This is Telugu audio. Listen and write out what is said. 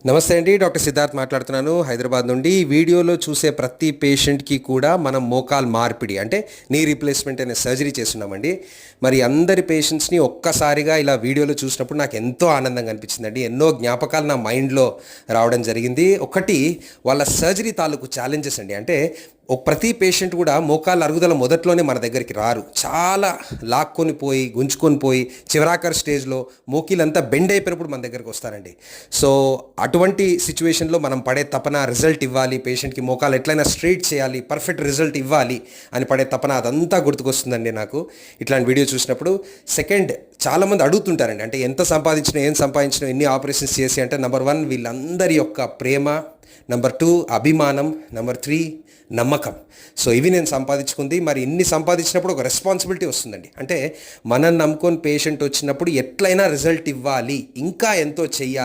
నమస్తే అండి. డాక్టర్ సిద్ధార్థ్ మాట్లాడుతున్నాను హైదరాబాద్ నుండి. ఈ వీడియోలో చూసే ప్రతి పేషెంట్‌కి కూడా మనం మోకాలు మార్పిడి అంటే నీ రీప్లేస్‌మెంట్ అనే సర్జరీ చేస్తున్నామండి. మరి అందరి పేషెంట్స్‌ని ఒక్కసారిగా ఇలా వీడియోలో చూసినప్పుడు నాకు ఎంతో ఆనందంగా అనిపించిందండి. ఎన్నో జ్ఞాపకాలు నా మైండ్‌లో రావడం జరిగింది. ఒకటి వాళ్ళ సర్జరీ తాలూకు ఛాలెంజెస్ అండి. అంటే ప్రతి పేషెంట్ కూడా మోకాళ్ళ అరుగుదల మొదట్లోనే మన దగ్గరికి రారు. చాలా లాక్కొని పోయి, గుంజుకొని పోయి, చివరాఖరి స్టేజ్‌లో మోకీలంతా బెండ్ అయిపోయినప్పుడు మన దగ్గరికి వస్తారండి. సో అటువంటి సిచ్యువేషన్లో మనం పడే తపన రిజల్ట్ ఇవ్వాలి, పేషెంట్కి మోకాలు ఎట్లయినా స్ట్రెయిట్ చేయాలి, పర్ఫెక్ట్ రిజల్ట్ ఇవ్వాలి అని పడే తపన అదంతా గుర్తుకొస్తుందండి నాకు ఇట్లాంటి వీడియో చూసినప్పుడు. సెకండ్, చాలామంది అడుగుతుంటారండి, అంటే ఎంత సంపాదించినా, ఏం సంపాదించినా, ఎన్ని ఆపరేషన్స్ చేసి అంటే నెంబర్ 1 వీళ్ళందరి యొక్క ప్రేమ, నెంబర్ 2 అభిమానం, నెంబర్ 3 నమ్మకం. సో ఇవి నేను సంపాదించుకుంది. మరి ఇన్ని సంపాదించినప్పుడు ఒక రెస్పాన్సిబిలిటీ వస్తుందండి. అంటే మనం నమ్ముకొని పేషెంట్ వచ్చినప్పుడు ఎట్లయినా రిజల్ట్ ఇవ్వాలి, ఇంకా ఎంతో చెయ్యాలి.